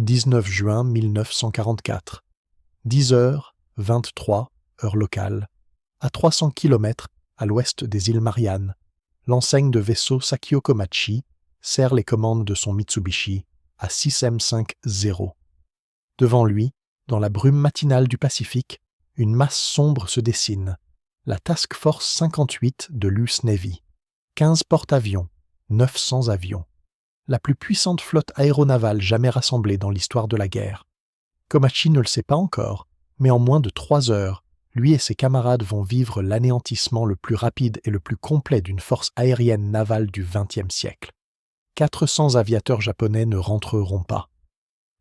19 juin 1944. 10h23, heure locale. À 300 km à l'ouest des îles Mariannes, l'enseigne de vaisseau Sakio Komachi serre les commandes de son Mitsubishi à 6M50. Devant lui, dans la brume matinale du Pacifique, une masse sombre se dessine, la Task Force 58 de l'US Navy. 15 porte-avions, 900 avions. La plus puissante flotte aéronavale jamais rassemblée dans l'histoire de la guerre. Komachi ne le sait pas encore, mais en moins de 3 heures, lui et ses camarades vont vivre l'anéantissement le plus rapide et le plus complet d'une force aérienne navale du XXe siècle. 400 aviateurs japonais ne rentreront pas.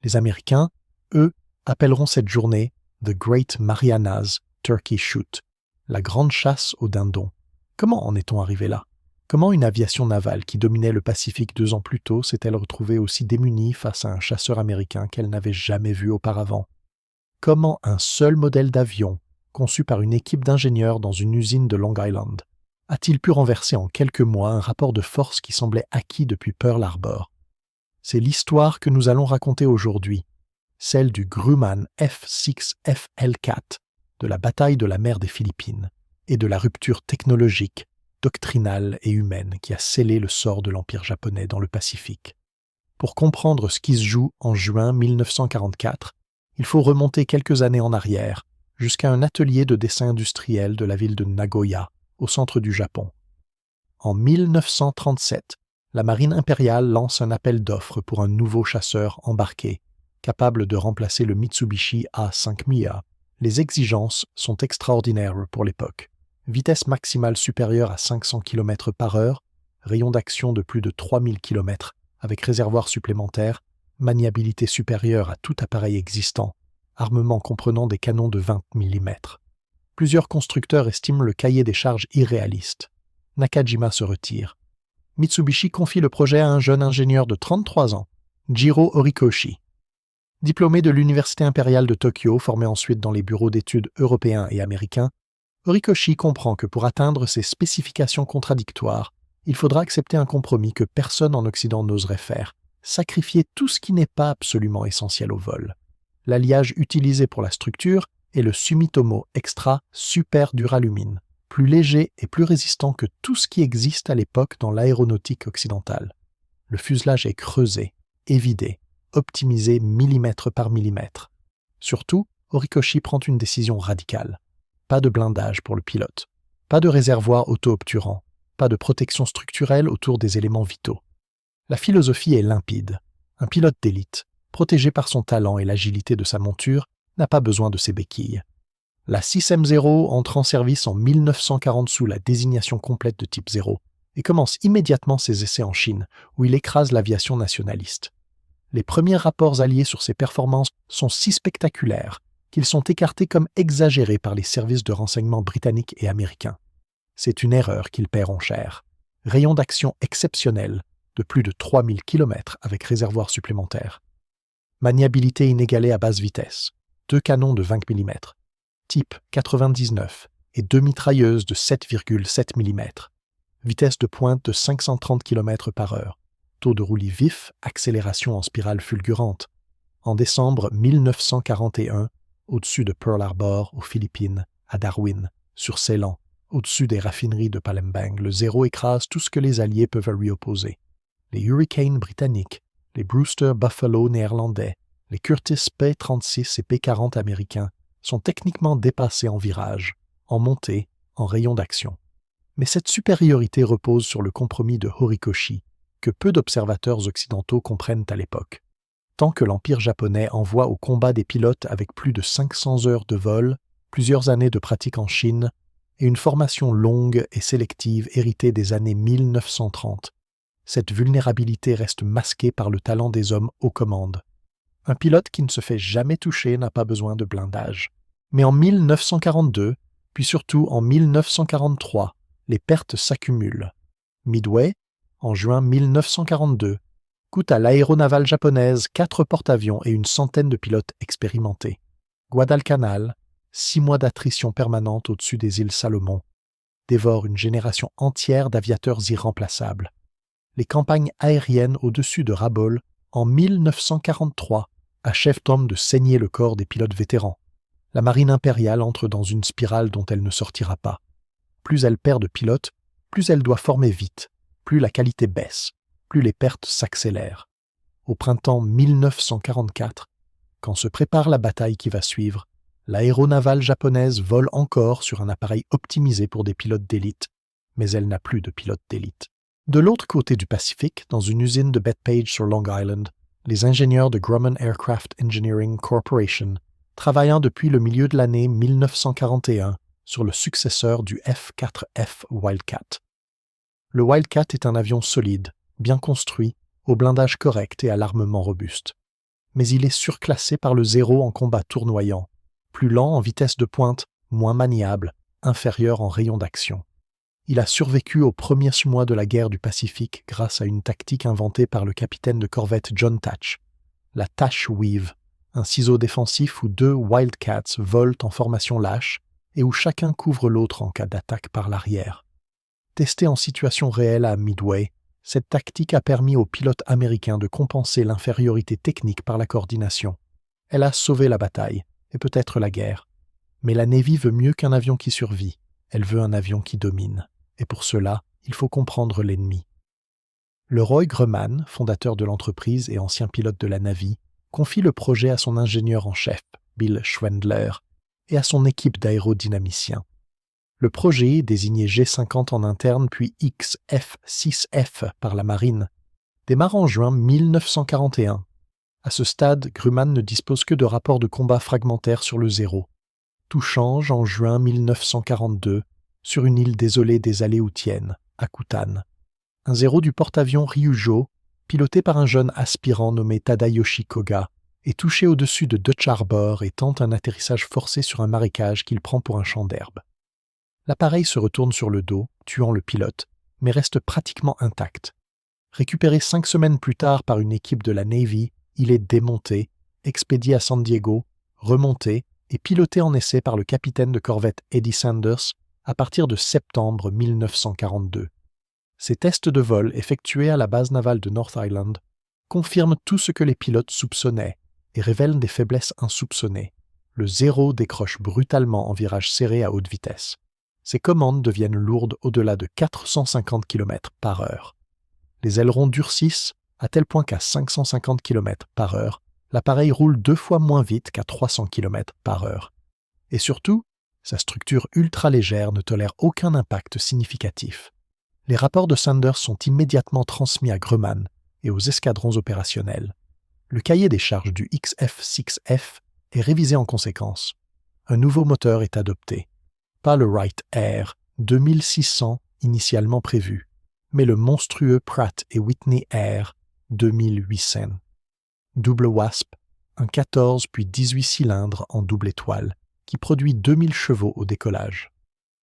Les Américains, eux, appelleront cette journée « The Great Marianas Turkey Shoot », la grande chasse aux dindons. Comment en est-on arrivé là? Comment une aviation navale qui dominait le Pacifique 2 ans plus tôt s'est-elle retrouvée aussi démunie face à un chasseur américain qu'elle n'avait jamais vu auparavant? Comment un seul modèle d'avion, conçu par une équipe d'ingénieurs dans une usine de Long Island, a-t-il pu renverser en quelques mois un rapport de force qui semblait acquis depuis Pearl Harbor? C'est l'histoire que nous allons raconter aujourd'hui, celle du Grumman F-6FL-4, de la bataille de la mer des Philippines et de la rupture technologique, doctrinale et humaine qui a scellé le sort de l'Empire japonais dans le Pacifique. Pour comprendre ce qui se joue en juin 1944, il faut remonter quelques années en arrière, jusqu'à un atelier de dessin industriel de la ville de Nagoya, au centre du Japon. En 1937, la marine impériale lance un appel d'offres pour un nouveau chasseur embarqué, capable de remplacer le Mitsubishi A5 Les exigences sont extraordinaires pour l'époque. Vitesse maximale supérieure à 500 km/h, rayon d'action de plus de 3000 km avec réservoir supplémentaire, maniabilité supérieure à tout appareil existant, armement comprenant des canons de 20 mm. Plusieurs constructeurs estiment le cahier des charges irréaliste. Nakajima se retire. Mitsubishi confie le projet à un jeune ingénieur de 33 ans, Jiro Horikoshi. Diplômé de l'Université impériale de Tokyo, formé ensuite dans les bureaux d'études européens et américains, Horikoshi comprend que pour atteindre ces spécifications contradictoires, il faudra accepter un compromis que personne en Occident n'oserait faire, sacrifier tout ce qui n'est pas absolument essentiel au vol. L'alliage utilisé pour la structure est le Sumitomo Extra Super Duralumin, plus léger et plus résistant que tout ce qui existe à l'époque dans l'aéronautique occidentale. Le fuselage est creusé, évidé, optimisé millimètre par millimètre. Surtout, Horikoshi prend une décision radicale. Pas de blindage pour le pilote, pas de réservoir auto-obturant, pas de protection structurelle autour des éléments vitaux. La philosophie est limpide. Un pilote d'élite, protégé par son talent et l'agilité de sa monture, n'a pas besoin de ses béquilles. La 6M0 entre en service en 1940 sous la désignation complète de type 0 et commence immédiatement ses essais en Chine, où il écrase l'aviation nationaliste. Les premiers rapports alliés sur ses performances sont si spectaculaires qu'ils sont écartés comme exagérés par les services de renseignement britanniques et américains. C'est une erreur qu'ils paieront cher. Rayon d'action exceptionnel, de plus de 3000 km avec réservoir supplémentaire. Maniabilité inégalée à basse vitesse, 2 canons de 20 mm, type 99 et 2 mitrailleuses de 7,7 mm. Vitesse de pointe de 530 km/h. Taux de roulis vif, accélération en spirale fulgurante. En décembre 1941, au-dessus de Pearl Harbor, aux Philippines, à Darwin, sur Ceylan, au-dessus des raffineries de Palembang, le Zéro écrase tout ce que les Alliés peuvent lui opposer. Les Hurricane britanniques, les Brewster Buffalo néerlandais, les Curtiss P-36 et P-40 américains sont techniquement dépassés en virage, en montée, en rayon d'action. Mais cette supériorité repose sur le compromis de Horikoshi, que peu d'observateurs occidentaux comprennent à l'époque. Tant que l'Empire japonais envoie au combat des pilotes avec plus de 500 heures de vol, plusieurs années de pratique en Chine et une formation longue et sélective héritée des années 1930, cette vulnérabilité reste masquée par le talent des hommes aux commandes. Un pilote qui ne se fait jamais toucher n'a pas besoin de blindage. Mais en 1942, puis surtout en 1943, les pertes s'accumulent. Midway, en juin 1942, coûte à l'aéronavale japonaise 4 porte-avions et une centaine de pilotes expérimentés. Guadalcanal, 6 mois d'attrition permanente au-dessus des îles Salomon, dévore une génération entière d'aviateurs irremplaçables. Les campagnes aériennes au-dessus de Rabaul, en 1943, achève Tom de saigner le corps des pilotes vétérans. La marine impériale entre dans une spirale dont elle ne sortira pas. Plus elle perd de pilotes, plus elle doit former vite, plus la qualité baisse, plus les pertes s'accélèrent. Au printemps 1944, quand se prépare la bataille qui va suivre, l'aéronavale japonaise vole encore sur un appareil optimisé pour des pilotes d'élite, mais elle n'a plus de pilotes d'élite. De l'autre côté du Pacifique, dans une usine de Bethpage sur Long Island, les ingénieurs de Grumman Aircraft Engineering Corporation, travaillant depuis le milieu de l'année 1941 sur le successeur du F-4F Wildcat. Le Wildcat est un avion solide, bien construit, au blindage correct et à l'armement robuste. Mais il est surclassé par le Zéro en combat tournoyant, plus lent en vitesse de pointe, moins maniable, inférieur en rayon d'action. Il a survécu aux premiers mois de la guerre du Pacifique grâce à une tactique inventée par le capitaine de corvette John Thatch, la Thatch Weave, un ciseau défensif où 2 Wildcats volent en formation lâche et où chacun couvre l'autre en cas d'attaque par l'arrière. Testée en situation réelle à Midway, cette tactique a permis aux pilotes américains de compenser l'infériorité technique par la coordination. Elle a sauvé la bataille, et peut-être la guerre. Mais la Navy veut mieux qu'un avion qui survit, elle veut un avion qui domine. Et pour cela, il faut comprendre l'ennemi. Le Roy Grumman, fondateur de l'entreprise et ancien pilote de la Navy, confie le projet à son ingénieur en chef, Bill Schwendler, et à son équipe d'aérodynamiciens. Le projet, désigné G50 en interne puis XF-6F par la marine, démarre en juin 1941. À ce stade, Grumman ne dispose que de rapports de combat fragmentaires sur le Zéro. Tout change en juin 1942, sur une île désolée des Aléoutiennes, à Kutan. Un Zéro du porte-avions Ryujo, piloté par un jeune aspirant nommé Tadayoshi Koga, est touché au-dessus de Dutch Harbor et tente un atterrissage forcé sur un marécage qu'il prend pour un champ d'herbe. L'appareil se retourne sur le dos, tuant le pilote, mais reste pratiquement intact. Récupéré 5 semaines plus tard par une équipe de la Navy, il est démonté, expédié à San Diego, remonté et piloté en essai par le capitaine de corvette Eddie Sanders à partir de septembre 1942. Ces tests de vol effectués à la base navale de North Island confirment tout ce que les pilotes soupçonnaient et révèlent des faiblesses insoupçonnées. Le Zéro décroche brutalement en virage serré à haute vitesse. Ses commandes deviennent lourdes au-delà de 450 km/h. Les ailerons durcissent à tel point qu'à 550 km/h, l'appareil roule 2 fois moins vite qu'à 300 km/h. Et surtout, sa structure ultra-légère ne tolère aucun impact significatif. Les rapports de Sanders sont immédiatement transmis à Grumman et aux escadrons opérationnels. Le cahier des charges du XF-6F est révisé en conséquence. Un nouveau moteur est adopté. Pas le Wright Air 2600 initialement prévu, mais le monstrueux Pratt & Whitney Air 2800. Double Wasp, un 14 puis 18 cylindres en double étoile, qui produit 2000 chevaux au décollage,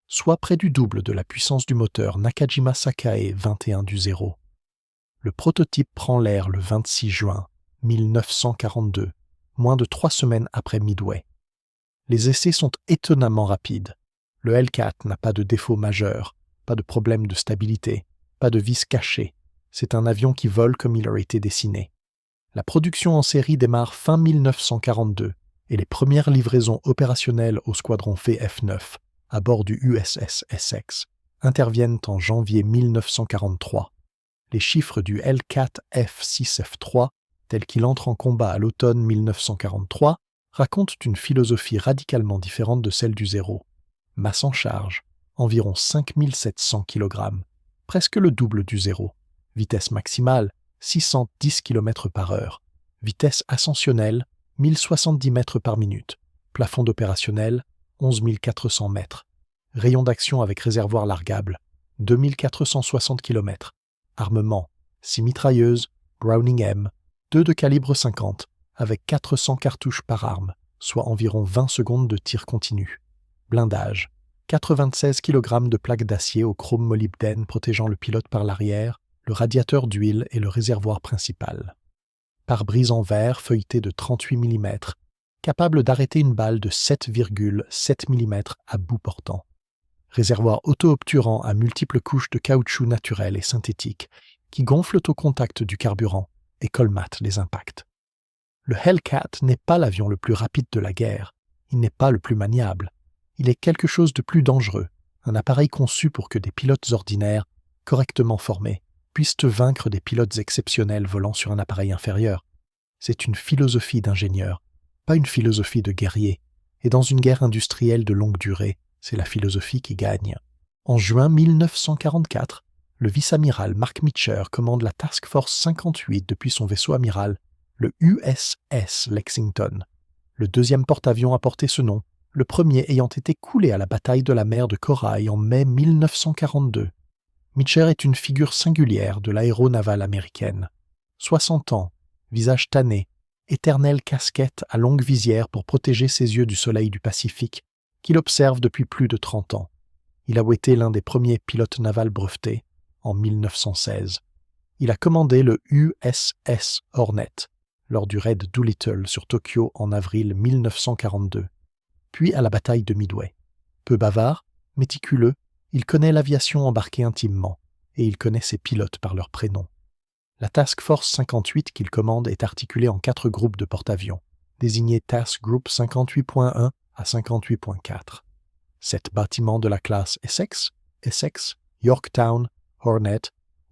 soit près du double de la puissance du moteur Nakajima Sakae 21 du Zéro. Le prototype prend l'air le 26 juin 1942, moins de 3 semaines après Midway. Les essais sont étonnamment rapides. Le Hellcat n'a pas de défaut majeur, pas de problème de stabilité, pas de vis cachées. C'est un avion qui vole comme il aurait été dessiné. La production en série démarre fin 1942 et les premières livraisons opérationnelles au squadron VF-9 à bord du USS Essex interviennent en janvier 1943. Les chiffres du Hellcat F6F3, tel qu'il entre en combat à l'automne 1943, racontent une philosophie radicalement différente de celle du Zéro. Masse en charge, environ 5700 kg, presque le double du Zéro. Vitesse maximale, 610 km/h. Vitesse ascensionnelle, 1070 mètres par minute. Plafond d'opérationnel, 11 400 mètres. Rayon d'action avec réservoir largable, 2460 km. Armement, 6 mitrailleuses, Browning M, 2 de calibre 50, avec 400 cartouches par arme, soit environ 20 secondes de tir continu. Blindage, 96 kg de plaques d'acier au chrome molybdène protégeant le pilote par l'arrière, le radiateur d'huile et le réservoir principal. Pare-brise en verre feuilleté de 38 mm, capable d'arrêter une balle de 7,7 mm à bout portant. Réservoir auto-obturant à multiples couches de caoutchouc naturel et synthétique qui gonflent au contact du carburant et colmatent les impacts. Le Hellcat n'est pas l'avion le plus rapide de la guerre, il n'est pas le plus maniable. Il est quelque chose de plus dangereux, un appareil conçu pour que des pilotes ordinaires, correctement formés, puissent vaincre des pilotes exceptionnels volant sur un appareil inférieur. C'est une philosophie d'ingénieur, pas une philosophie de guerrier, et dans une guerre industrielle de longue durée, c'est la philosophie qui gagne. En juin 1944, le vice-amiral Mark Meacher commande la Task Force 58 depuis son vaisseau amiral, le USS Lexington. Le deuxième porte-avions a porté ce nom, le premier ayant été coulé à la bataille de la mer de Corail en mai 1942. Meacher est une figure singulière de l'aéronavale américaine. 60 ans, visage tanné, éternelle casquette à longue visière pour protéger ses yeux du soleil du Pacifique, qu'il observe depuis plus de 30 ans. Il a été l'un des premiers pilotes navals brevetés, en 1916. Il a commandé le USS Hornet lors du raid Doolittle sur Tokyo en avril 1942, puis à la bataille de Midway. Peu bavard, méticuleux, il connaît l'aviation embarquée intimement, et il connaît ses pilotes par leur prénom. La Task Force 58 qu'il commande est articulée en 4 groupes de porte-avions, désignés Task Group 58.1 à 58.4. 7 bâtiments de la classe Essex, Yorktown, Hornet,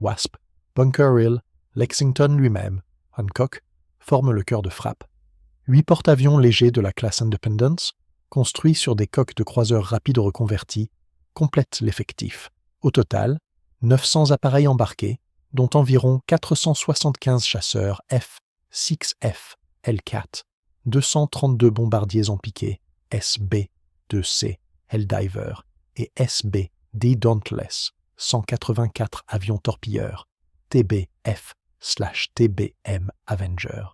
Wasp, Bunker Hill, Lexington lui-même, Hancock, forment le cœur de frappe. 8 porte-avions légers de la classe Independence, construits sur des coques de croiseurs rapides reconvertis, complètent l'effectif. Au total, 900 appareils embarqués, dont environ 475 chasseurs F-6F Hellcat, 232 bombardiers en piqué SB-2C Helldiver et SB-D Dauntless, 184 avions torpilleurs TBF/TBM Avenger.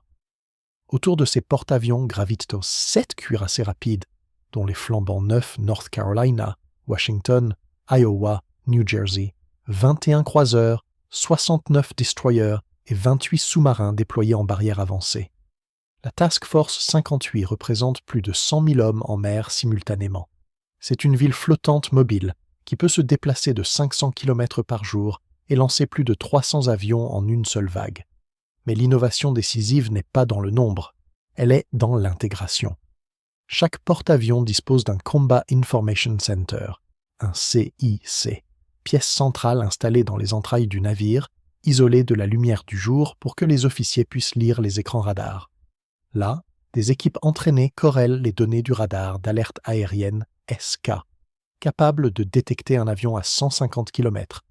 Autour de ces porte-avions gravitent 7 cuirassés rapides, dont les flambants neufs North Carolina, Washington, Iowa, New Jersey, 21 croiseurs, 69 destroyers et 28 sous-marins déployés en barrière avancée. La Task Force 58 représente plus de 100 000 hommes en mer simultanément. C'est une ville flottante mobile qui peut se déplacer de 500 km par jour et lancer plus de 300 avions en une seule vague. Mais l'innovation décisive n'est pas dans le nombre, elle est dans l'intégration. Chaque porte-avions dispose d'un Combat Information Center, un CIC, pièce centrale installée dans les entrailles du navire, isolée de la lumière du jour pour que les officiers puissent lire les écrans radars. Là, des équipes entraînées corrèlent les données du radar d'alerte aérienne SK, capable de détecter un avion à 150 km,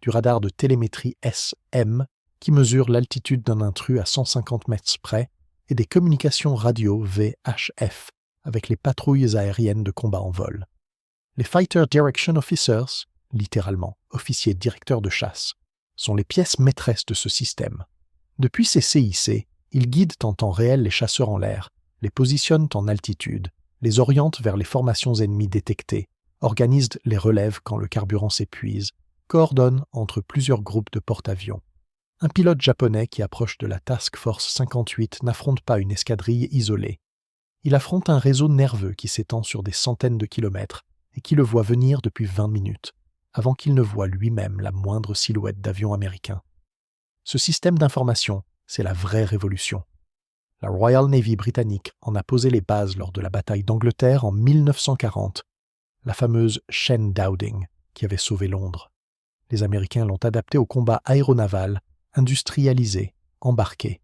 du radar de télémétrie SM, qui mesure l'altitude d'un intrus à 150 mètres près, et des communications radio VHF avec les patrouilles aériennes de combat en vol. Les Fighter Direction Officers, littéralement officiers directeurs de chasse, sont les pièces maîtresses de ce système. Depuis ces CIC, ils guident en temps réel les chasseurs en l'air, les positionnent en altitude, les orientent vers les formations ennemies détectées, organisent les relèves quand le carburant s'épuise, coordonnent entre plusieurs groupes de porte-avions. Un pilote japonais qui approche de la Task Force 58 n'affronte pas une escadrille isolée. Il affronte un réseau nerveux qui s'étend sur des centaines de kilomètres et qui le voit venir depuis 20 minutes, avant qu'il ne voie lui-même la moindre silhouette d'avion américain. Ce système d'information, c'est la vraie révolution. La Royal Navy britannique en a posé les bases lors de la bataille d'Angleterre en 1940, la fameuse chaîne Dowding qui avait sauvé Londres. Les Américains l'ont adaptée au combat aéronaval, industrialisé, embarqué.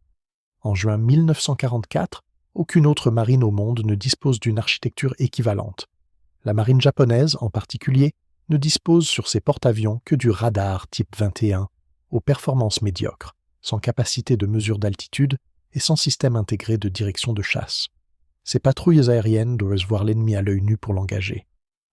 En juin 1944, aucune autre marine au monde ne dispose d'une architecture équivalente. La marine japonaise, en particulier, ne dispose sur ses porte-avions que du radar type 21, aux performances médiocres, sans capacité de mesure d'altitude et sans système intégré de direction de chasse. Ces patrouilles aériennes doivent voir l'ennemi à l'œil nu pour l'engager.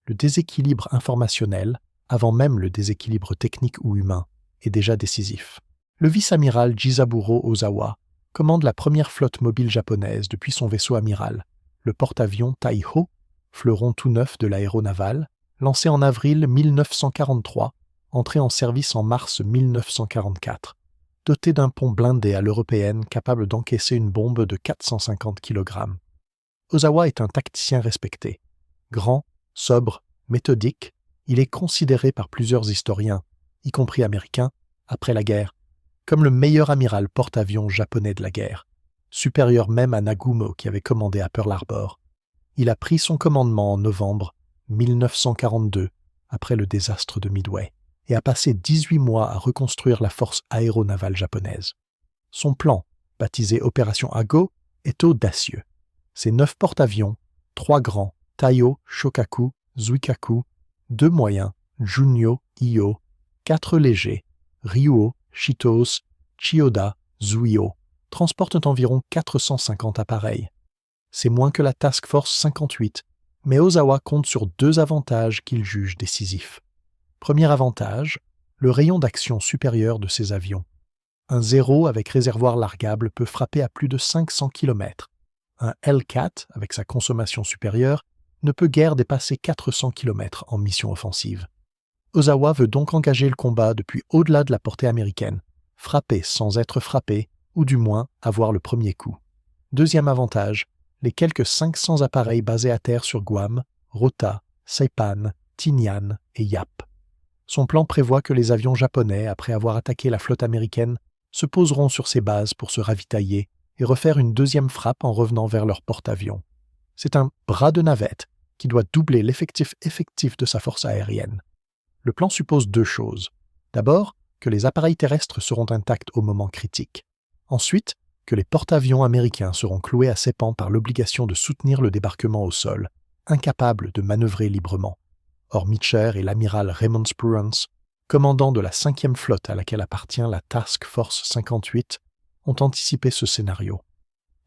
Le déséquilibre informationnel, avant même le déséquilibre technique ou humain, est déjà décisif. Le vice-amiral Jizaburo Ozawa commande la première flotte mobile japonaise depuis son vaisseau amiral, le porte-avions Taiho, fleuron tout neuf de l'aéronavale, lancé en avril 1943, entré en service en mars 1944, doté d'un pont blindé à l'européenne capable d'encaisser une bombe de 450 kg. Ozawa est un tacticien respecté. Grand, sobre, méthodique, il est considéré par plusieurs historiens, y compris américains, après la guerre, comme le meilleur amiral porte-avions japonais de la guerre. supérieur même à Nagumo qui avait commandé à Pearl Harbor. Il a pris son commandement en novembre 1942, après le désastre de Midway, et a passé 18 mois à reconstruire la force aéronavale japonaise. Son plan, baptisé Opération Ago, est audacieux. Ses 9 porte-avions, 3 grands, Taiyo, Shokaku, Zuikaku, 2 moyens, Junyo, Iyo, 4 légers, Ryuo, Shitos, Chiyoda, Zuio, transportent environ 450 appareils. C'est moins que la Task Force 58, mais Ozawa compte sur 2 avantages qu'il juge décisifs. Premier avantage, le rayon d'action supérieur de ces avions. Un Zero avec réservoir largable peut frapper à plus de 500 km. Un Hellcat, avec sa consommation supérieure, ne peut guère dépasser 400 km en mission offensive. Ozawa veut donc engager le combat depuis au-delà de la portée américaine, frapper sans être frappé, ou du moins avoir le premier coup. Deuxième avantage, les quelques 500 appareils basés à terre sur Guam, Rota, Saipan, Tinian et Yap. Son plan prévoit que les avions japonais, après avoir attaqué la flotte américaine, se poseront sur ces bases pour se ravitailler et refaire une deuxième frappe en revenant vers leur porte-avions. C'est un bras de navette qui doit doubler l'effectif effectif de sa force aérienne. Le plan suppose 2 choses. D'abord, que les appareils terrestres seront intacts au moment critique. Ensuite, que les porte-avions américains seront cloués à ses pans par l'obligation de soutenir le débarquement au sol, incapables de manœuvrer librement. Or Meecher et l'amiral Raymond Spruance, commandant de la 5e flotte à laquelle appartient la Task Force 58, ont anticipé ce scénario.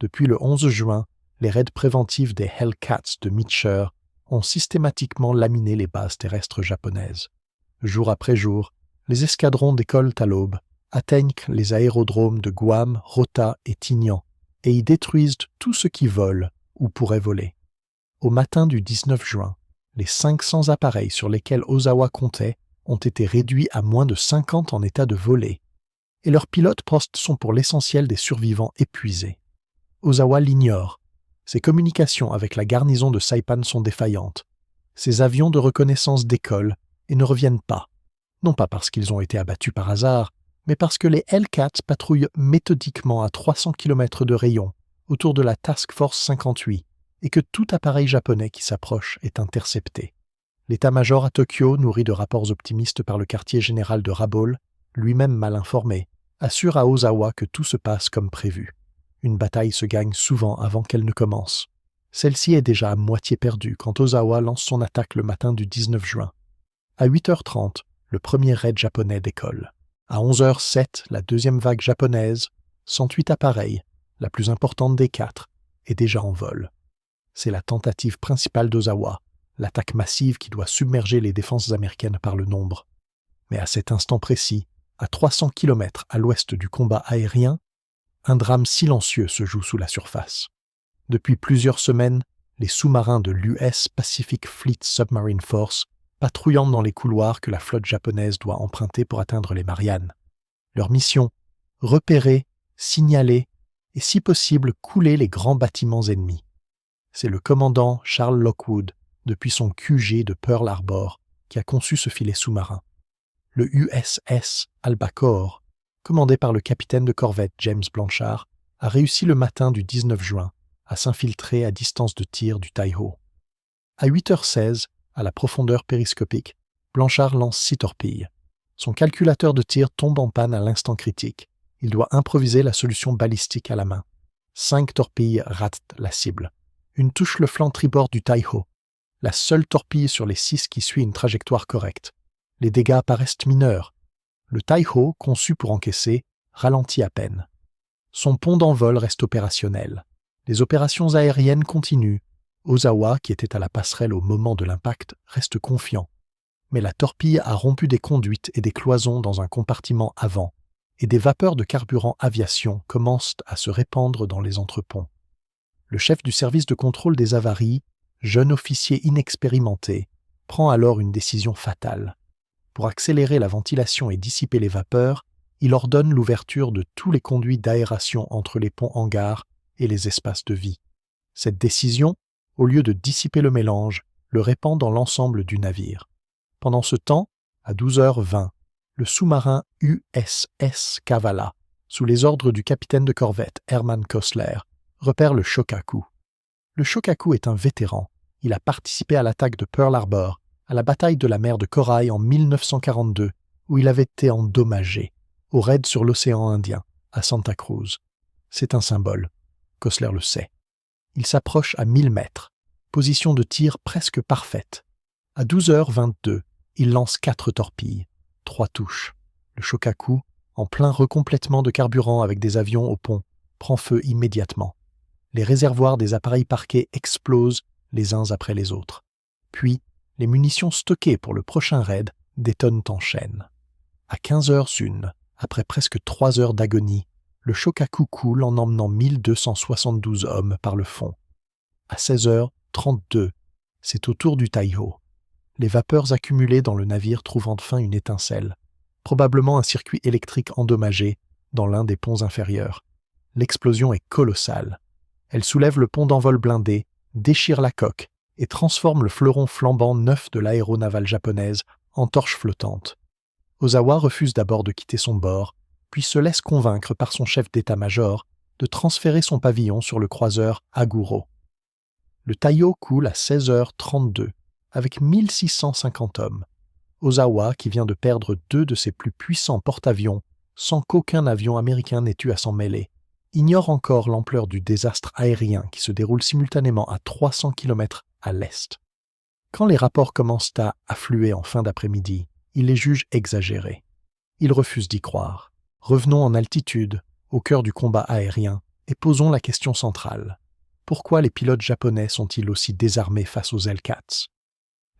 Depuis le 11 juin, les raids préventifs des Hellcats de Meecher ont systématiquement laminé les bases terrestres japonaises. Jour après jour, les escadrons décollent à l'aube, atteignent les aérodromes de Guam, Rota et Tinian et y détruisent tout ce qui vole ou pourrait voler. Au matin du 19 juin, les 500 appareils sur lesquels Ozawa comptait ont été réduits à moins de 50 en état de voler, et leurs pilotes postes sont pour l'essentiel des survivants épuisés. Ozawa l'ignore. Ses communications avec la garnison de Saipan sont défaillantes. Ses avions de reconnaissance décollent et ne reviennent pas, non pas parce qu'ils ont été abattus par hasard, mais parce que les Hellcats patrouillent méthodiquement à 300 km de rayon autour de la Task Force 58 et que tout appareil japonais qui s'approche est intercepté. L'état-major à Tokyo, nourri de rapports optimistes par le quartier général de Rabaul, lui-même mal informé, assure à Ozawa que tout se passe comme prévu. Une bataille se gagne souvent avant qu'elle ne commence. Celle-ci est déjà à moitié perdue quand Ozawa lance son attaque le matin du 19 juin. À 8h30, le premier raid japonais décolle. À 11h07, la deuxième vague japonaise, 108 appareils, la plus importante des 4, est déjà en vol. C'est la tentative principale d'Ozawa, l'attaque massive qui doit submerger les défenses américaines par le nombre. Mais à cet instant précis, à 300 km à l'ouest du combat aérien, un drame silencieux se joue sous la surface. Depuis plusieurs semaines, les sous-marins de l'US Pacific Fleet Submarine Force patrouillant dans les couloirs que la flotte japonaise doit emprunter pour atteindre les Mariannes. Leur mission, repérer, signaler et si possible couler les grands bâtiments ennemis. C'est le commandant Charles Lockwood, depuis son QG de Pearl Harbor, qui a conçu ce filet sous-marin. Le USS Albacore, commandé par le capitaine de corvette James Blanchard, a réussi le matin du 19 juin à s'infiltrer à distance de tir du Taiho. À 8h16, à la profondeur périscopique, Blanchard lance 6 torpilles. Son calculateur de tir tombe en panne à l'instant critique. Il doit improviser la solution balistique à la main. 5 torpilles ratent la cible. Une touche le flanc tribord du Taiho. La seule torpille sur les 6 qui suit une trajectoire correcte. Les dégâts paraissent mineurs. Le Taiho, conçu pour encaisser, ralentit à peine. Son pont d'envol reste opérationnel. Les opérations aériennes continuent. Ozawa, qui était à la passerelle au moment de l'impact, reste confiant. Mais la torpille a rompu des conduites et des cloisons dans un compartiment avant, et des vapeurs de carburant aviation commencent à se répandre dans les entreponts. Le chef du service de contrôle des avaries, jeune officier inexpérimenté, prend alors une décision fatale. Pour accélérer la ventilation et dissiper les vapeurs, il ordonne l'ouverture de tous les conduits d'aération entre les ponts hangars et les espaces de vie. Cette décision, au lieu de dissiper le mélange, le répand dans l'ensemble du navire. Pendant ce temps, à 12h20, le sous-marin USS Kavala, sous les ordres du capitaine de corvette Hermann Kossler, repère le Shokaku. Le Shokaku est un vétéran. Il a participé à l'attaque de Pearl Harbor, à la bataille de la mer de Corail en 1942, où il avait été endommagé, au raid sur l'océan Indien, à Santa Cruz. C'est un symbole. Kossler le sait. Il s'approche à 1000 mètres, position de tir presque parfaite. À 12h22, il lance 4 torpilles, 3 touches. Le Shokaku, en plein recomplètement de carburant avec des avions au pont, prend feu immédiatement. Les réservoirs des appareils parqués explosent les uns après les autres. Puis, les munitions stockées pour le prochain raid détonnent en chaîne. À 15h01, après presque 3 heures d'agonie, le Shokaku coule en emmenant 1272 hommes par le fond. À 16h32, c'est au tour du Taiho. Les vapeurs accumulées dans le navire trouvent enfin une étincelle, probablement un circuit électrique endommagé dans l'un des ponts inférieurs. L'explosion est colossale. Elle soulève le pont d'envol blindé, déchire la coque et transforme le fleuron flambant neuf de l'aéronavale japonaise en torche flottante. Ozawa refuse d'abord de quitter son bord, puis se laisse convaincre par son chef d'état-major de transférer son pavillon sur le croiseur Aguro. Le Taiho coule à 16h32, avec 1650 hommes. Ozawa, qui vient de perdre 2 de ses plus puissants porte-avions, sans qu'aucun avion américain n'ait eu à s'en mêler, ignore encore l'ampleur du désastre aérien qui se déroule simultanément à 300 km à l'est. Quand les rapports commencent à affluer en fin d'après-midi, il les juge exagérés. Il refuse d'y croire. Revenons en altitude, au cœur du combat aérien, et posons la question centrale. Pourquoi les pilotes japonais sont-ils aussi désarmés face aux Hellcats ?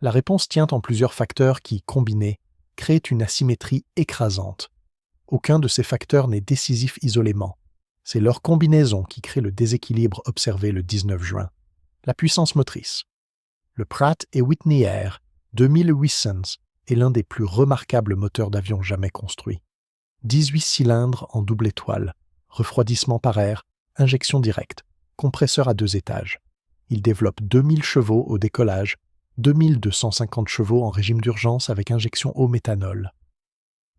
La réponse tient en plusieurs facteurs qui, combinés, créent une asymétrie écrasante. Aucun de ces facteurs n'est décisif isolément. C'est leur combinaison qui crée le déséquilibre observé le 19 juin. La puissance motrice. Le Pratt & Whitney Air 2800 est l'un des plus remarquables moteurs d'avion jamais construits. 18 cylindres en double étoile, refroidissement par air, injection directe, compresseur à 2 étages. Il développe 2000 chevaux au décollage, 2250 chevaux en régime d'urgence avec injection au méthanol.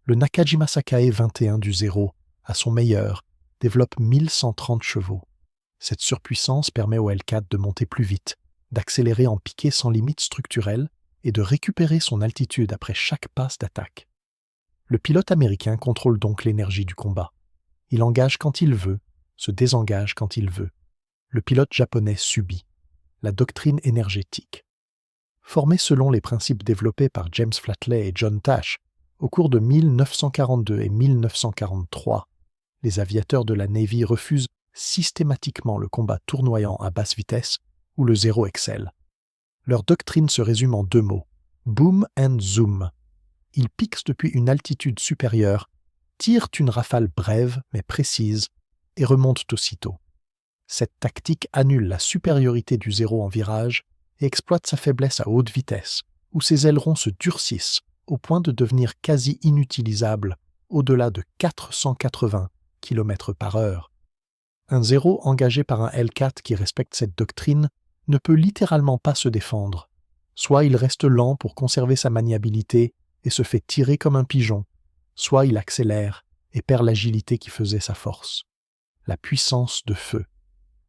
Le Nakajima Sakae 21 du Zero, à son meilleur, développe 1130 chevaux. Cette surpuissance permet au Hellcat de monter plus vite, d'accélérer en piqué sans limite structurelle et de récupérer son altitude après chaque passe d'attaque. Le pilote américain contrôle donc l'énergie du combat. Il engage quand il veut, se désengage quand il veut. Le pilote japonais subit. La doctrine énergétique. Formée selon les principes développés par James Flatley et John Tash au cours de 1942 et 1943, les aviateurs de la Navy refusent systématiquement le combat tournoyant à basse vitesse où le zéro excelle. Leur doctrine se résume en 2 mots, boom and zoom. Ils piquent depuis une altitude supérieure, tirent une rafale brève mais précise et remontent aussitôt. Cette tactique annule la supériorité du zéro en virage et exploite sa faiblesse à haute vitesse, où ses ailerons se durcissent au point de devenir quasi inutilisables au-delà de 480 km/h. Un zéro engagé par un Hellcat qui respecte cette doctrine ne peut littéralement pas se défendre. Soit il reste lent pour conserver sa maniabilité et se fait tirer comme un pigeon, soit il accélère et perd l'agilité qui faisait sa force. La puissance de feu.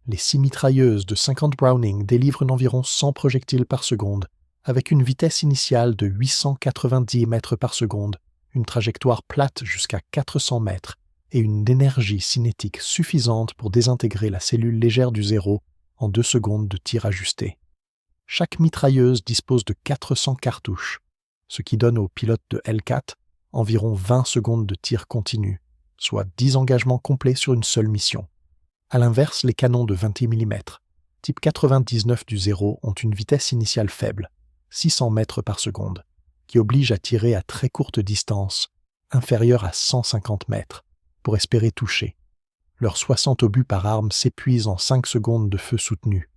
Les 6 mitrailleuses de 50 Browning délivrent environ 100 projectiles par seconde, avec une vitesse initiale de 890 mètres par seconde, une trajectoire plate jusqu'à 400 mètres et une énergie cinétique suffisante pour désintégrer la cellule légère du zéro en 2 secondes de tir ajusté. Chaque mitrailleuse dispose de 400 cartouches, ce qui donne aux pilotes de Hellcat environ 20 secondes de tir continu, soit 10 engagements complets sur une seule mission. A l'inverse, les canons de 28 mm, type 99 du Zero, ont une vitesse initiale faible, 600 mètres par seconde, qui oblige à tirer à très courte distance, inférieure à 150 mètres, pour espérer toucher. Leurs 60 obus par arme s'épuisent en 5 secondes de feu soutenu,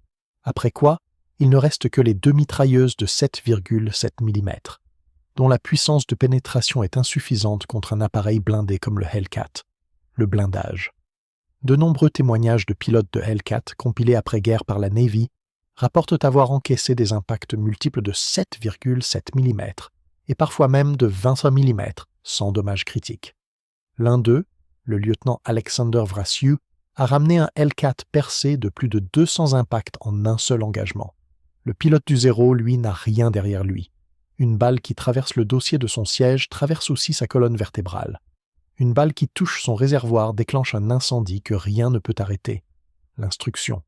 après quoi il ne reste que les 2 mitrailleuses de 7,7 mm, dont la puissance de pénétration est insuffisante contre un appareil blindé comme le Hellcat, le blindage. De nombreux témoignages de pilotes de Hellcat compilés après-guerre par la Navy rapportent avoir encaissé des impacts multiples de 7,7 mm et parfois même de 25 mm sans dommages critiques. L'un d'eux, le lieutenant Alexander Vrasiu, a ramené un Hellcat percé de plus de 200 impacts en un seul engagement. Le pilote du Zéro, lui, n'a rien derrière lui. Une balle qui traverse le dossier de son siège traverse aussi sa colonne vertébrale. Une balle qui touche son réservoir déclenche un incendie que rien ne peut arrêter. L'instruction.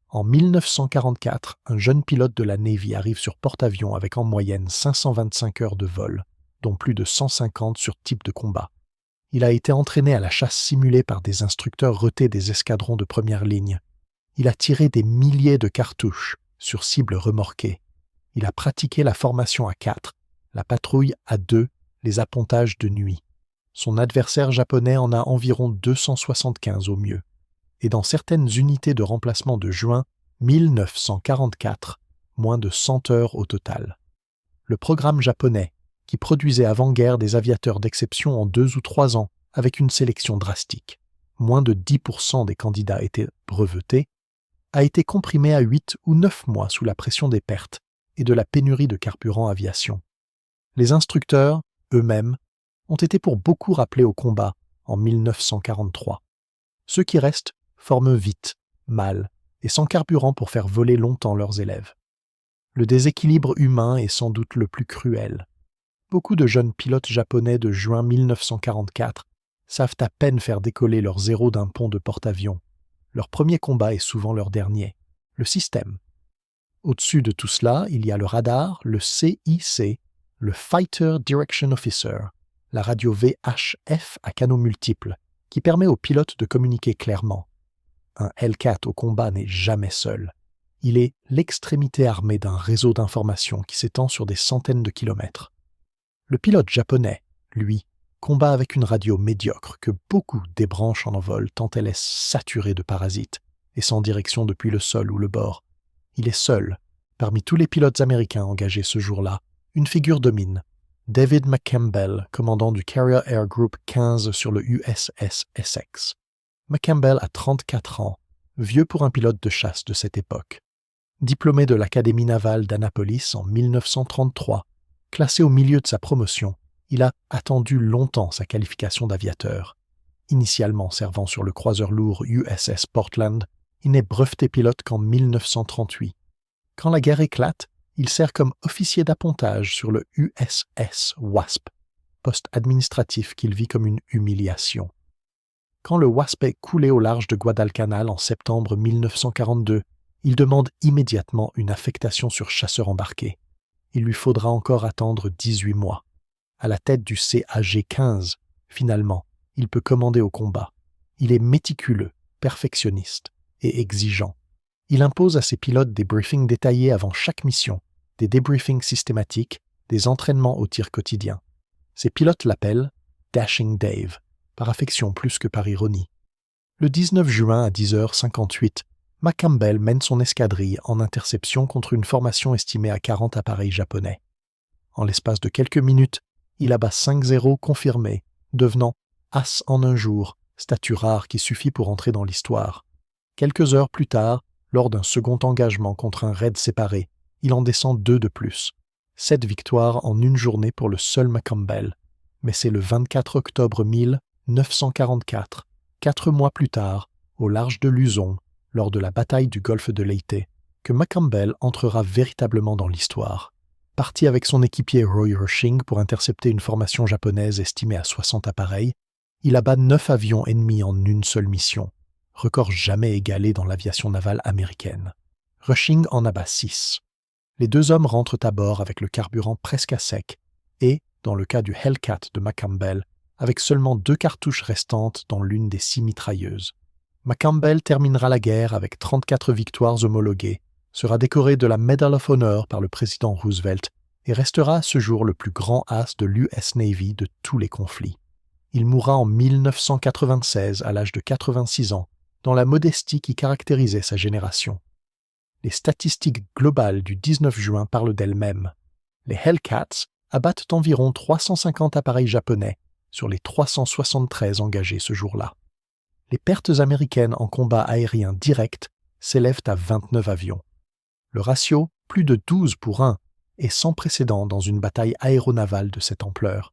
En 1944, un jeune pilote de la Navy arrive sur porte-avions avec en moyenne 525 heures de vol, dont plus de 150 sur type de combat. Il a été entraîné à la chasse simulée par des instructeurs retés des escadrons de première ligne. Il a tiré des milliers de cartouches sur cibles remorquées. Il a pratiqué la formation à 4, la patrouille à 2, les appontages de nuit. Son adversaire japonais en a environ 275 au mieux. Et dans certaines unités de remplacement de juin 1944, moins de 100 heures au total. Le programme japonais, qui produisait avant-guerre des aviateurs d'exception en 2 ou 3 ans avec une sélection drastique, moins de 10% des candidats étaient brevetés, a été comprimé à 8 ou 9 mois sous la pression des pertes et de la pénurie de carburant aviation. Les instructeurs, eux-mêmes, ont été pour beaucoup rappelés au combat en 1943. Ceux qui restent forment vite, mal et sans carburant pour faire voler longtemps leurs élèves. Le déséquilibre humain est sans doute le plus cruel. Beaucoup de jeunes pilotes japonais de juin 1944 savent à peine faire décoller leur Zéro d'un pont de porte-avions. Leur premier combat est souvent leur dernier. Le système. Au-dessus de tout cela, il y a le radar, le CIC, le Fighter Direction Officer, la radio VHF à canaux multiples, qui permet aux pilotes de communiquer clairement. Un Hellcat au combat n'est jamais seul. Il est l'extrémité armée d'un réseau d'informations qui s'étend sur des centaines de kilomètres. Le pilote japonais, lui, combat avec une radio médiocre que beaucoup débranchent en envol tant elle est saturée de parasites et sans direction depuis le sol ou le bord. Il est seul, parmi tous les pilotes américains engagés ce jour-là, une figure domine. David McCampbell, commandant du Carrier Air Group 15 sur le USS Essex. McCampbell a 34 ans, vieux pour un pilote de chasse de cette époque. Diplômé de l'Académie navale d'Annapolis en 1933, classé au milieu de sa promotion, il a attendu longtemps sa qualification d'aviateur. Initialement servant sur le croiseur lourd USS Portland, il n'est breveté pilote qu'en 1938. Quand la guerre éclate, il sert comme officier d'appontage sur le USS Wasp, poste administratif qu'il vit comme une humiliation. Quand le Wasp est coulé au large de Guadalcanal en septembre 1942, il demande immédiatement une affectation sur chasseur embarqué. Il lui faudra encore attendre 18 mois. À la tête du CAG-15, finalement, il peut commander au combat. Il est méticuleux, perfectionniste et exigeant. Il impose à ses pilotes des briefings détaillés avant chaque mission, des débriefings systématiques, des entraînements au tir quotidien. Ses pilotes l'appellent « Dashing Dave », par affection plus que par ironie. Le 19 juin à 10h58, McCampbell mène son escadrille en interception contre une formation estimée à 40 appareils japonais. En l'espace de quelques minutes, il abat 5-0 confirmés, devenant « as en un jour », statut rare qui suffit pour entrer dans l'histoire. Quelques heures plus tard, lors d'un second engagement contre un raid séparé, il en descend 2 de plus. 7 victoires en une journée pour le seul McCampbell. Mais c'est le 24 octobre 1944, 4 mois plus tard, au large de Luzon, lors de la bataille du golfe de Leyte, que McCampbell entrera véritablement dans l'histoire. Parti avec son équipier Roy Hershing pour intercepter une formation japonaise estimée à 60 appareils, il abat 9 avions ennemis en une seule mission, record jamais égalé dans l'aviation navale américaine. Hershing en abat 6. Les 2 hommes rentrent à bord avec le carburant presque à sec et, dans le cas du Hellcat de McCampbell, avec seulement 2 cartouches restantes dans l'une des 6 mitrailleuses. McCampbell terminera la guerre avec 34 victoires homologuées, sera décoré de la Medal of Honor par le président Roosevelt et restera à ce jour le plus grand as de l'US Navy de tous les conflits. Il mourra en 1996 à l'âge de 86 ans, dans la modestie qui caractérisait sa génération. Les statistiques globales du 19 juin parlent d'elles-mêmes. Les Hellcats abattent environ 350 appareils japonais sur les 373 engagés ce jour-là. Les pertes américaines en combat aérien direct s'élèvent à 29 avions. Le ratio, plus de 12 pour 1, est sans précédent dans une bataille aéronavale de cette ampleur.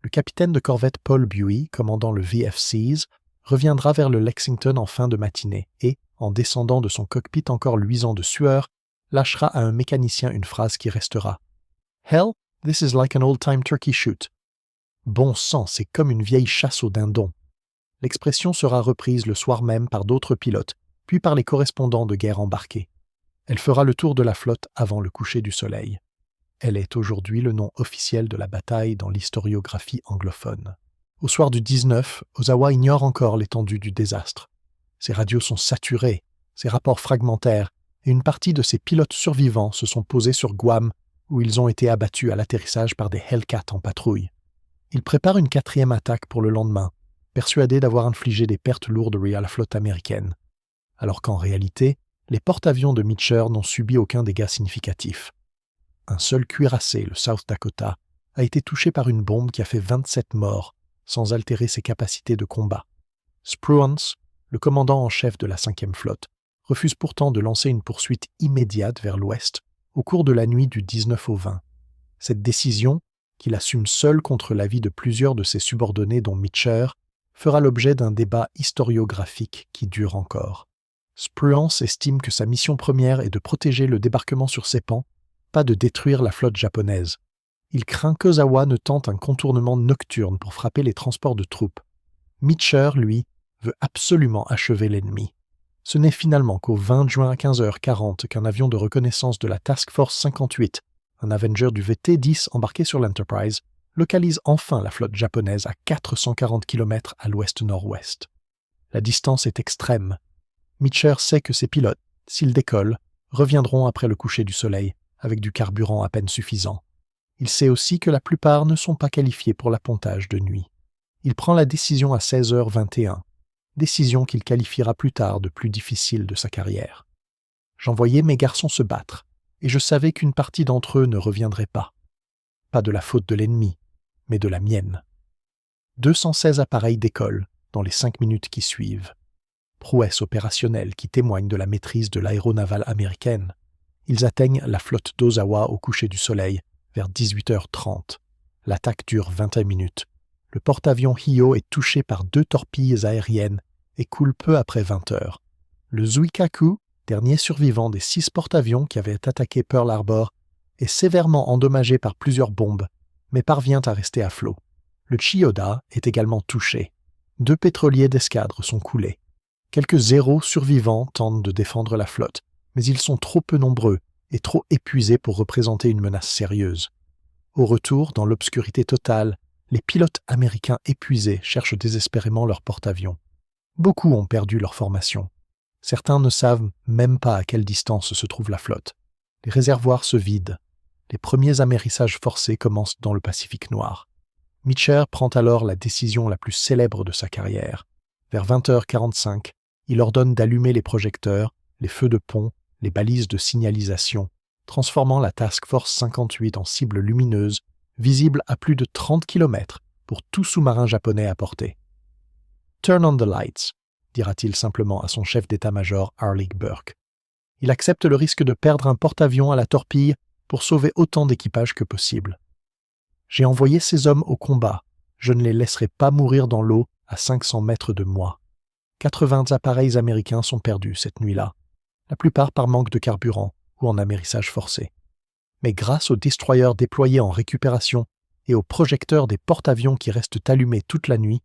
le capitaine de corvette Paul Buey, commandant le VFCs, reviendra vers le Lexington en fin de matinée et, en descendant de son cockpit encore luisant de sueur, lâchera à un mécanicien une phrase qui restera. « Hell, this is like an old-time turkey shoot. » Bon sang, c'est comme une vieille chasse au dindon. L'expression sera reprise le soir même par d'autres pilotes, puis par les correspondants de guerre embarqués. Elle fera le tour de la flotte avant le coucher du soleil. Elle est aujourd'hui le nom officiel de la bataille dans l'historiographie anglophone. Au soir du 19, Ozawa ignore encore l'étendue du désastre. Ses radios sont saturées, ses rapports fragmentaires, et une partie de ses pilotes survivants se sont posés sur Guam, où ils ont été abattus à l'atterrissage par des Hellcat en patrouille. Il prépare une 4e attaque pour le lendemain, persuadé d'avoir infligé des pertes lourdes à la flotte américaine, alors qu'en réalité, les porte-avions de Meecher n'ont subi aucun dégât significatif. Un seul cuirassé, le South Dakota, a été touché par une bombe qui a fait 27 morts, sans altérer ses capacités de combat. Spruance, le commandant en chef de la 5e flotte, refuse pourtant de lancer une poursuite immédiate vers l'ouest au cours de la nuit du 19 au 20. Cette décision, qu'il assume seul contre l'avis de plusieurs de ses subordonnés dont Meecher, fera l'objet d'un débat historiographique qui dure encore. Spruance estime que sa mission première est de protéger le débarquement sur ses pans, pas de détruire la flotte japonaise. Il craint qu'Ozawa ne tente un contournement nocturne pour frapper les transports de troupes. Meecher, lui, veut absolument achever l'ennemi. Ce n'est finalement qu'au 20 juin à 15h40 qu'un avion de reconnaissance de la Task Force 58, un Avenger du VT-10 embarqué sur l'Enterprise, localise enfin la flotte japonaise à 440 km à l'ouest-nord-ouest. La distance est extrême. Meecher sait que ses pilotes, s'ils décollent, reviendront après le coucher du soleil, avec du carburant à peine suffisant. Il sait aussi que la plupart ne sont pas qualifiés pour l'appontage de nuit. Il prend la décision à 16h21, décision qu'il qualifiera plus tard de plus difficile de sa carrière. J'envoyais mes garçons se battre, et je savais qu'une partie d'entre eux ne reviendrait pas. Pas de la faute de l'ennemi, mais de la mienne. 216 appareils décollent dans les 5 minutes qui suivent. Prouesse opérationnelle qui témoigne de la maîtrise de l'aéronavale américaine. Ils atteignent la flotte d'Ozawa au coucher du soleil, vers 18h30. L'attaque dure 21 minutes. Le porte-avions Hio est touché par 2 torpilles aériennes et coule peu après 20h. Le Zuikaku, dernier survivant des 6 porte-avions qui avaient attaqué Pearl Harbor, est sévèrement endommagé par plusieurs bombes, mais parvient à rester à flot. Le Chiyoda est également touché. 2 pétroliers d'escadre sont coulés. Quelques zéros survivants tentent de défendre la flotte, mais ils sont trop peu nombreux et trop épuisés pour représenter une menace sérieuse. Au retour, dans l'obscurité totale, les pilotes américains épuisés cherchent désespérément leur porte-avions. Beaucoup ont perdu leur formation. Certains ne savent même pas à quelle distance se trouve la flotte. Les réservoirs se vident. Les premiers amérissages forcés commencent dans le Pacifique noir. Meecher prend alors la décision la plus célèbre de sa carrière. Vers 20h45, il ordonne d'allumer les projecteurs, les feux de pont, les balises de signalisation, transformant la Task Force 58 en cible lumineuse, visible à plus de 30 km pour tout sous-marin japonais à portée. « Turn on the lights », dira-t-il simplement à son chef d'état-major Arleigh Burke. Il accepte le risque de perdre un porte-avions à la torpille pour sauver autant d'équipage que possible. « J'ai envoyé ces hommes au combat. Je ne les laisserai pas mourir dans l'eau à 500 mètres de moi. » 80 appareils américains sont perdus cette nuit-là, la plupart par manque de carburant ou en amérissage forcé. Mais grâce aux destroyers déployés en récupération et aux projecteurs des porte-avions qui restent allumés toute la nuit,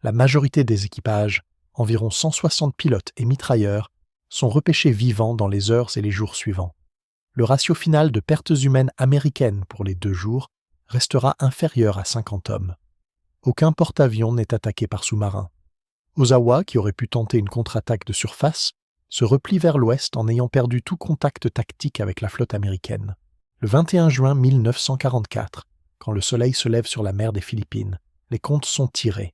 la majorité des équipages, environ 160 pilotes et mitrailleurs, sont repêchés vivants dans les heures et les jours suivants. Le ratio final de pertes humaines américaines pour les 2 jours restera inférieur à 50 hommes. Aucun porte-avions n'est attaqué par sous-marin. Ozawa, qui aurait pu tenter une contre-attaque de surface, se replie vers l'ouest en ayant perdu tout contact tactique avec la flotte américaine. Le 21 juin 1944, quand le soleil se lève sur la mer des Philippines, les comptes sont tirés.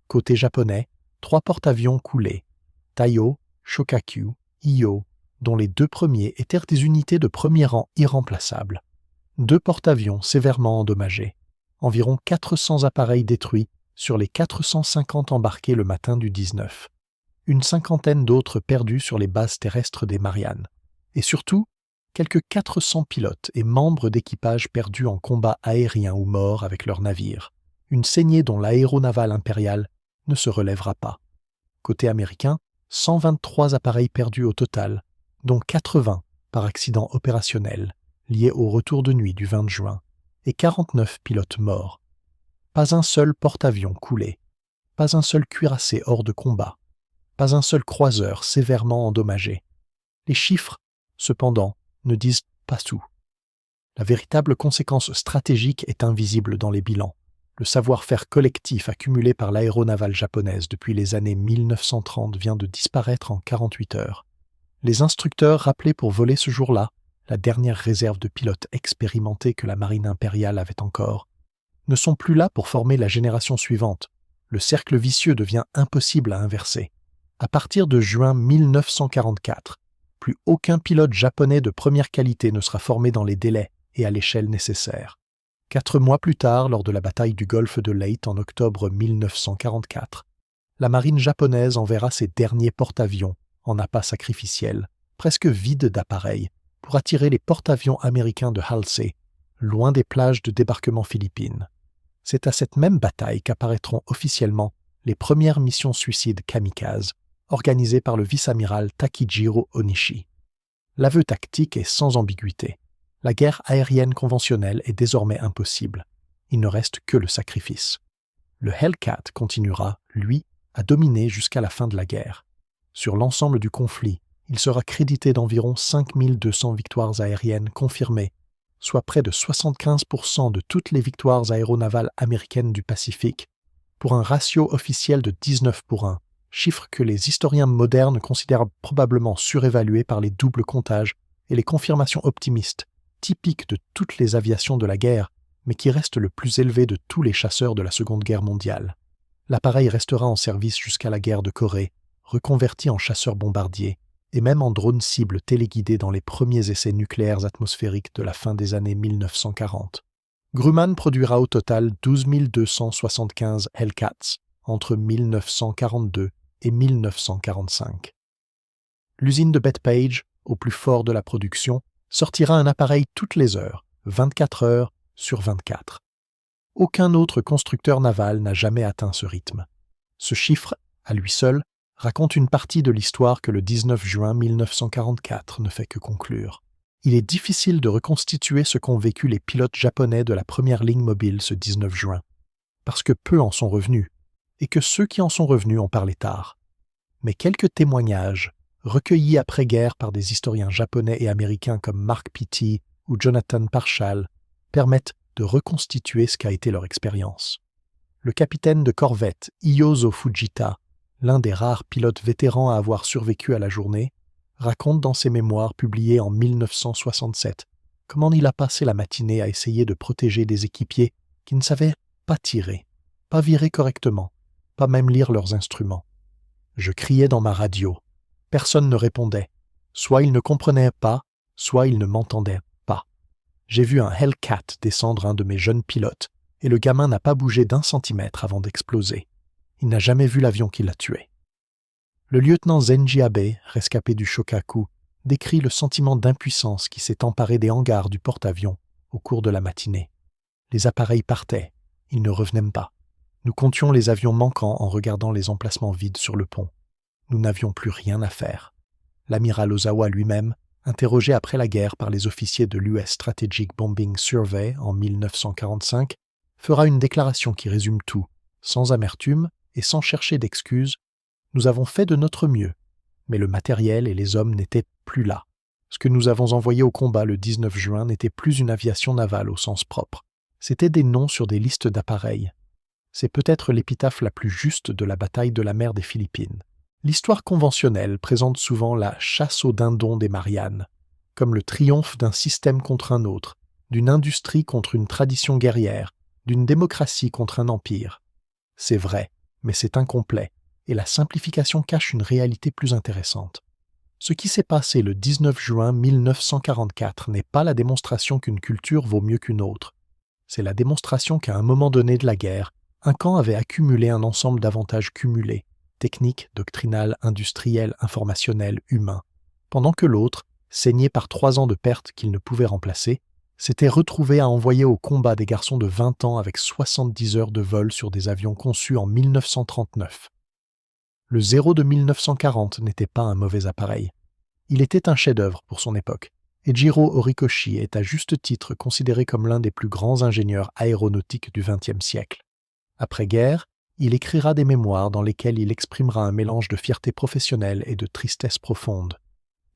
Côté japonais, 3 porte-avions coulés, Taiyo, Shokaku, Iyo, dont les 2 premiers étaient des unités de premier rang irremplaçables. 2 porte-avions sévèrement endommagés, environ 400 appareils détruits sur les 450 embarqués le matin du 19. Une cinquantaine d'autres perdus sur les bases terrestres des Mariannes. Et surtout, quelques 400 pilotes et membres d'équipage perdus en combat aérien ou morts avec leurs navires. une saignée dont l'aéronavale impériale ne se relèvera pas. Côté américain, 123 appareils perdus au total, dont 80 par accident opérationnel, liés au retour de nuit du 20 juin, et 49 pilotes morts. Pas un seul porte-avions coulé, pas un seul cuirassé hors de combat, pas un seul croiseur sévèrement endommagé. Les chiffres, cependant, ne disent pas tout. La véritable conséquence stratégique est invisible dans les bilans. Le savoir-faire collectif accumulé par l'aéronavale japonaise depuis les années 1930 vient de disparaître en 48 heures. Les instructeurs rappelés pour voler ce jour-là, la dernière réserve de pilotes expérimentés que la marine impériale avait encore, ne sont plus là pour former la génération suivante. Le cercle vicieux devient impossible à inverser. À partir de juin 1944, plus aucun pilote japonais de première qualité ne sera formé dans les délais et à l'échelle nécessaires. 4 mois plus tard, lors de la bataille du golfe de Leyte en octobre 1944, la marine japonaise enverra ses derniers porte-avions en appât sacrificiel, presque vides d'appareils, pour attirer les porte-avions américains de Halsey, loin des plages de débarquement philippines. C'est à cette même bataille qu'apparaîtront officiellement les premières missions suicides kamikazes, organisées par le vice-amiral Takijiro Onishi. L'aveu tactique est sans ambiguïté. La guerre aérienne conventionnelle est désormais impossible. Il ne reste que le sacrifice. Le Hellcat continuera, lui, à dominer jusqu'à la fin de la guerre. Sur l'ensemble du conflit, il sera crédité d'environ 5200 victoires aériennes confirmées, soit près de 75% de toutes les victoires aéronavales américaines du Pacifique, pour un ratio officiel de 19-1, chiffre que les historiens modernes considèrent probablement surévalué par les doubles comptages et les confirmations optimistes, typiques de toutes les aviations de la guerre, mais qui reste le plus élevé de tous les chasseurs de la Seconde Guerre mondiale. L'appareil restera en service jusqu'à la guerre de Corée, reconverti en chasseur-bombardier, et même en drone cible téléguidé dans les premiers essais nucléaires atmosphériques de la fin des années 1940. Grumman produira au total 12 275 Hellcats entre 1942 et 1945. L'usine de Bethpage, au plus fort de la production, sortira un appareil toutes les heures, 24 heures sur 24. Aucun autre constructeur naval n'a jamais atteint ce rythme. Ce chiffre, à lui seul, raconte une partie de l'histoire que le 19 juin 1944 ne fait que conclure. Il est difficile de reconstituer ce qu'ont vécu les pilotes japonais de la première ligne mobile ce 19 juin, parce que peu en sont revenus, et que ceux qui en sont revenus en parlaient tard. Mais quelques témoignages, recueillis après-guerre par des historiens japonais et américains comme Mark Petty ou Jonathan Parshall, permettent de reconstituer ce qu'a été leur expérience. Le capitaine de corvette Iyozo Fujita, l'un des rares pilotes vétérans à avoir survécu à la journée, raconte dans ses mémoires publiés en 1967 comment il a passé la matinée à essayer de protéger des équipiers qui ne savaient pas tirer, pas virer correctement, pas même lire leurs instruments. Je criais dans ma radio. Personne ne répondait. Soit ils ne comprenaient pas, soit ils ne m'entendaient pas. J'ai vu un Hellcat descendre un de mes jeunes pilotes, et le gamin n'a pas bougé d'1 centimètre avant d'exploser. Il n'a jamais vu l'avion qui l'a tué. Le lieutenant Zenji Abe, rescapé du Shokaku, décrit le sentiment d'impuissance qui s'est emparé des hangars du porte-avions au cours de la matinée. Les appareils partaient, ils ne revenaient pas. Nous comptions les avions manquants en regardant les emplacements vides sur le pont. Nous n'avions plus rien à faire. L'amiral Ozawa lui-même, interrogé après la guerre par les officiers de l'US Strategic Bombing Survey en 1945, fera une déclaration qui résume tout, sans amertume et sans chercher d'excuses. Nous avons fait de notre mieux, mais le matériel et les hommes n'étaient plus là. Ce que nous avons envoyé au combat le 19 juin n'était plus une aviation navale au sens propre. C'étaient des noms sur des listes d'appareils. C'est peut-être l'épitaphe la plus juste de la bataille de la mer des Philippines. L'histoire conventionnelle présente souvent la chasse aux dindons des Mariannes, comme le triomphe d'un système contre un autre, d'une industrie contre une tradition guerrière, d'une démocratie contre un empire. C'est vrai, mais c'est incomplet, et la simplification cache une réalité plus intéressante. Ce qui s'est passé le 19 juin 1944 n'est pas la démonstration qu'une culture vaut mieux qu'une autre. C'est la démonstration qu'à un moment donné de la guerre, un camp avait accumulé un ensemble d'avantages cumulés, techniques, doctrinales, industriels, informationnels, humains, pendant que l'autre, saigné par 3 ans de pertes qu'il ne pouvait remplacer, s'était retrouvé à envoyer au combat des garçons de 20 ans avec 70 heures de vol sur des avions conçus en 1939. Le Zéro de 1940 n'était pas un mauvais appareil. Il était un chef-d'œuvre pour son époque, et Jiro Horikoshi est à juste titre considéré comme l'un des plus grands ingénieurs aéronautiques du XXe siècle. Après-guerre, il écrira des mémoires dans lesquels il exprimera un mélange de fierté professionnelle et de tristesse profonde.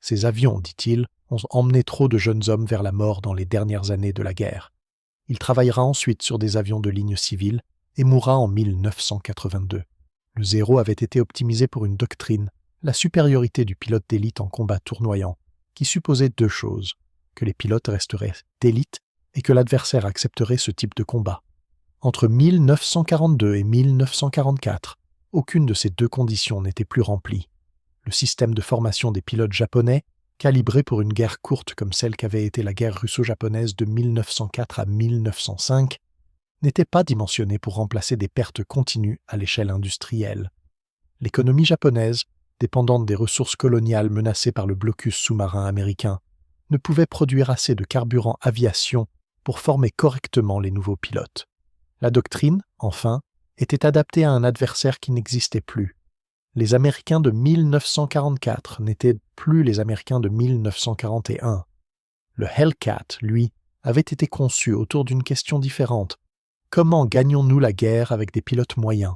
Ces avions, dit-il, ont emmené trop de jeunes hommes vers la mort dans les dernières années de la guerre. Il travaillera ensuite sur des avions de ligne civile et mourra en 1982. Le Zéro avait été optimisé pour une doctrine, la supériorité du pilote d'élite en combat tournoyant, qui supposait deux choses, que les pilotes resteraient d'élite et que l'adversaire accepterait ce type de combat. Entre 1942 et 1944, aucune de ces deux conditions n'était plus remplie. Le système de formation des pilotes japonais, calibré pour une guerre courte comme celle qu'avait été la guerre russo-japonaise de 1904 à 1905, n'était pas dimensionné pour remplacer des pertes continues à l'échelle industrielle. L'économie japonaise, dépendante des ressources coloniales menacées par le blocus sous-marin américain, ne pouvait produire assez de carburant aviation pour former correctement les nouveaux pilotes. La doctrine, enfin, était adaptée à un adversaire qui n'existait plus. Les Américains de 1944 n'étaient plus les Américains de 1941. Le Hellcat, lui, avait été conçu autour d'une question différente. Comment gagnons-nous la guerre avec des pilotes moyens?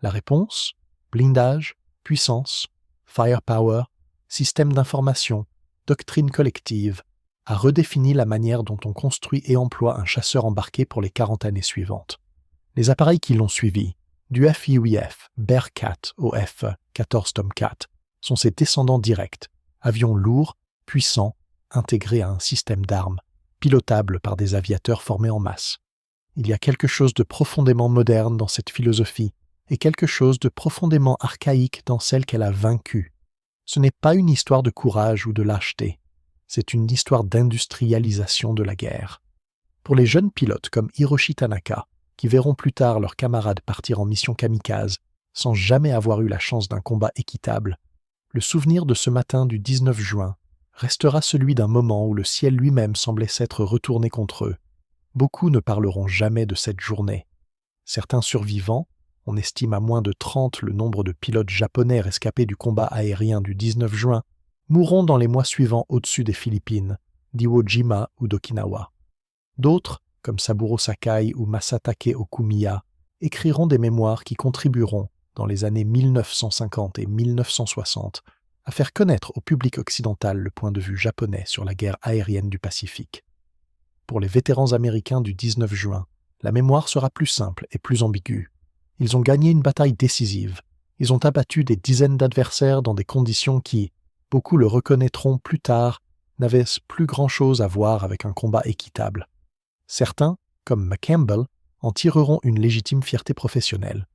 La réponse? Blindage, puissance, firepower, système d'information, doctrine collective, a redéfini la manière dont on construit et emploie un chasseur embarqué pour les 40 années suivantes. Les appareils qui l'ont suivi, du F-8 Bearcat au F-14 Tomcat, sont ses descendants directs, avions lourds, puissants, intégrés à un système d'armes, pilotables par des aviateurs formés en masse. Il y a quelque chose de profondément moderne dans cette philosophie et quelque chose de profondément archaïque dans celle qu'elle a vaincue. Ce n'est pas une histoire de courage ou de lâcheté, c'est une histoire d'industrialisation de la guerre. Pour les jeunes pilotes comme Hiroshi Tanaka, qui verront plus tard leurs camarades partir en mission kamikaze sans jamais avoir eu la chance d'un combat équitable, le souvenir de ce matin du 19 juin restera celui d'un moment où le ciel lui-même semblait s'être retourné contre eux. Beaucoup ne parleront jamais de cette journée. Certains survivants, on estime à moins de 30 le nombre de pilotes japonais rescapés du combat aérien du 19 juin, mourront dans les mois suivants au-dessus des Philippines, d'Iwo Jima ou d'Okinawa. D'autres, comme Saburo Sakai ou Masatake Okumiya, écriront des mémoires qui contribueront, dans les années 1950 et 1960, à faire connaître au public occidental le point de vue japonais sur la guerre aérienne du Pacifique. Pour les vétérans américains du 19 juin, la mémoire sera plus simple et plus ambiguë. Ils ont gagné une bataille décisive. Ils ont abattu des dizaines d'adversaires dans des conditions qui, beaucoup le reconnaîtront plus tard, n'avaient plus grand-chose à voir avec un combat équitable. Certains, comme McCampbell, en tireront une légitime fierté professionnelle.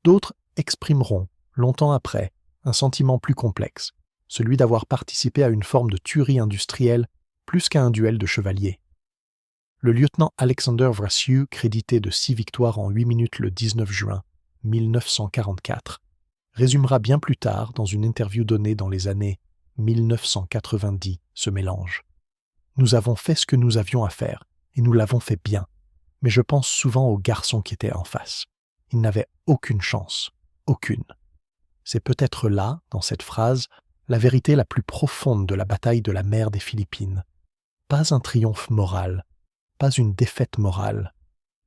D'autres exprimeront, longtemps après, un sentiment plus complexe, celui d'avoir participé à une forme de tuerie industrielle plus qu'à un duel de chevaliers. Le lieutenant Alexander Vrasiu, crédité de 6 victoires en 8 minutes le 19 juin 1944, résumera bien plus tard, dans une interview donnée dans les années 1990, ce mélange. « Nous avons fait ce que nous avions à faire, et nous l'avons fait bien, mais je pense souvent aux garçons qui étaient en face. Ils n'avaient aucune chance, aucune. » C'est peut-être là, dans cette phrase, la vérité la plus profonde de la bataille de la mer des Philippines. Pas un triomphe moral, pas une défaite morale.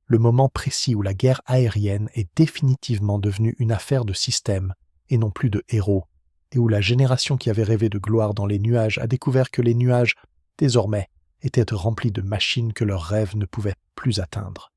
Le moment précis où la guerre aérienne est définitivement devenue une affaire de système et non plus de héros, et où la génération qui avait rêvé de gloire dans les nuages a découvert que les nuages, désormais, étaient remplis de machines que leurs rêves ne pouvaient plus atteindre.